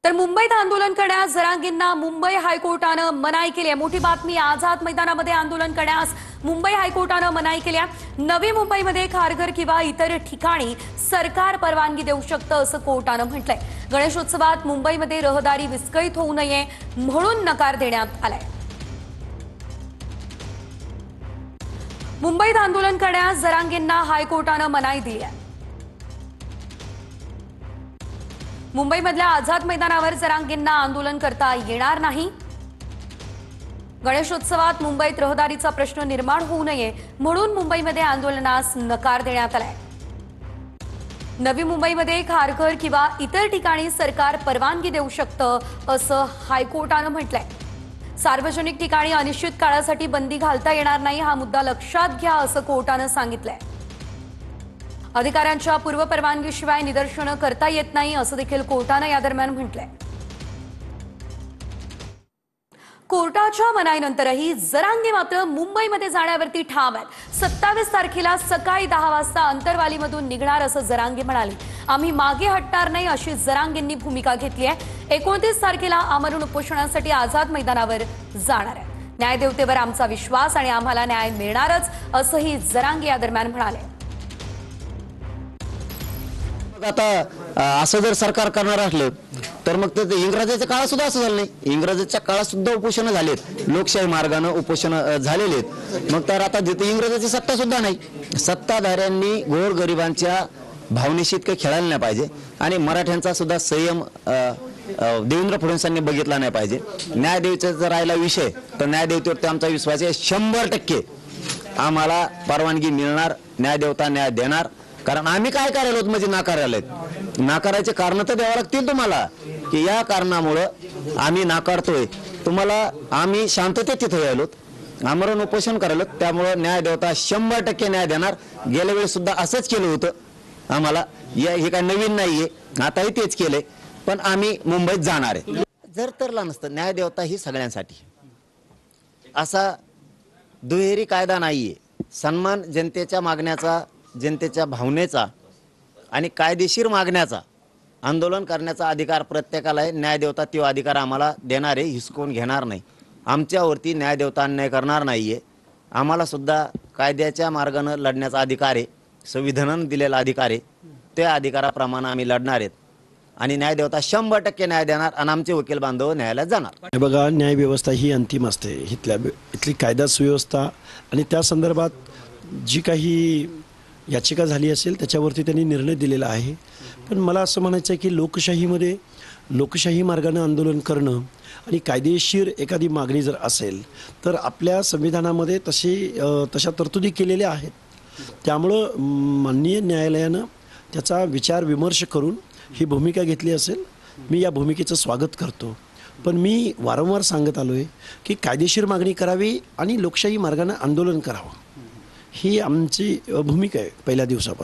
तर मुंबईत आंदोलन करण्यास जरांगींना मुंबई हायकोर्टानं मनाई केली आहे। मोठी बातमी, आझाद मैदानामध्ये आंदोलन करण्यास मुंबई हायकोर्टानं मनाई केली आहे। नवी मुंबईमध्ये खारघर किंवा इतर ठिकाणी सरकार परवानगी देऊ शकतं असं कोर्टानं म्हटलंय। गणेशोत्सवात मुंबईमध्ये रहदारी विस्कळीत होऊ नये म्हणून नकार देण्यात आलाय। मुंबईत आंदोलन करण्यास जरांगींना हायकोर्टानं मनाई दिली आहे। मुंबईमधल्या आझाद मैदानावर जरांगींना आंदोलन करता येणार नाही। गणेशोत्सवात मुंबईत रहदारीचा प्रश्न निर्माण होऊ नये म्हणून मुंबईमध्ये आंदोलनास नकार देण्यात आलाय। नवी मुंबईमध्ये खारघर किंवा इतर ठिकाणी सरकार परवानगी देऊ शकतं असं हायकोर्टानं म्हटलंय। सार्वजनिक ठिकाणी अनिश्चित काळासाठी बंदी घालता येणार नाही, हा मुद्दा लक्षात घ्या असं कोर्टानं सांगितलंय। अधिकाऱ्यांच्या पूर्व परवानगीशिवाय निदर्शनं करता येत नाही असं देखील कोर्टानं या दरम्यान म्हटलंय। कोर्टाच्या मनाईनंतरही जरांगे मात्र मुंबईमध्ये जाण्यावरती ठाम आहेत। 27 तारखेला सकाळी 10 वाजता अंतरवालीमधून निघणार असं जरांगे म्हणाले। आम्ही मागे हटणार नाही अशी जरांगेंनी भूमिका घेतली आहे। 29 तारखेला आमरण उपोषणासाठी आझाद मैदानावर जाणार आहे। न्यायदेवतेवर आमचा विश्वास आणि आम्हाला न्याय मिळणारच असंही जरांगे या दरम्यान म्हणाले। आता असं जर सरकार करणार असलं तर मग ते इंग्रजाच्या काळात सुद्धा असं झालं नाही। इंग्रजाच्या काळात सुद्धा उपोषण झालेत, लोकशाही मार्गाने उपोषण झालेले आहेत। मग तर आता जिथे इंग्रजाची सत्ता सुद्धा नाही, सत्ताधाऱ्यांनी गोरगरिबांच्या भावनेशी इतकं खेळायला नाही पाहिजे आणि मराठ्यांचा सुद्धा संयम देवेंद्र फडणवीसांनी बघितला नाही पाहिजे। न्यायदेवतेचा जर राहिला विषय तर न्यायदेवतेवरती आमचा विश्वास आहे 100%। आम्हाला परवानगी मिळणार, न्यायदेवता न्याय देणार। कारण आम्ही काय करायला होत म्हणजे नाकारायचे कारण तर द्यावं लागतील तुम्हाला की या कारणामुळे आम्ही नाकारतोय तुम्हाला। आम्ही शांततेत तिथे यायलो, आमरण उपोषण करायलो, त्यामुळे न्यायदेवता 100% न्याय देणार। गेल्या वेळेस सुद्धा असंच केलं होतं आम्हाला, हे काय नवीन नाहीये, आताही तेच केलंय। पण आम्ही मुंबईत जाणार आहे। जर तरला नसतं, न्यायदेवता ही सगळ्यांसाठी, असा दुहेरी कायदा नाहीये। सन्मान जनतेच्या मागण्याचा, जनतेच्या भावनेचा आणि कायदेशीर मागण्याचा, आंदोलन करण्याचा अधिकार प्रत्येकाला आहे। न्यायदेवता तो अधिकार आम्हाला देणार आहे, हिसकून घेणार नाही। आमच्यावरती न्यायदेवता अन्याय करणार नाहीये। आम्हाला सुद्धा कायद्याच्या मार्गाने लढण्याचा अधिकार आहे, संविधानाने दिलेला अधिकार आहे। त्या अधिकाराप्रमाणे आम्ही लढणार आहेत आणि न्यायदेवता 100% न्याय देणार आणि आमचे वकील बांधव न्यायालयात जाणार। बघा, न्याय व्यवस्था ही अंतिम असते। इथली कायदा सुव्यवस्था आणि त्या संदर्भात जी काही याचिका झाली असेल त्याच्यावरती त्यांनी निर्णय दिलेला आहे। पण मला असं म्हणायचं आहे की लोकशाहीमध्ये लोकशाही मार्गाने आंदोलन करणं आणि कायदेशीर एखादी मागणी जर असेल तर आपल्या संविधानामध्ये तशा तरतुदी केलेल्या आहेत। त्यामुळं माननीय न्यायालयानं त्याचा विचार विमर्श करून ही भूमिका घेतली असेल। मी या भूमिकेचं स्वागत करतो। पण मी वारंवार सांगत आलो आहे की कायदेशीर मागणी करावी आणि लोकशाही मार्गाने आंदोलन करावं, ही आमची भूमिका आहे पहिल्या दिवसापासून।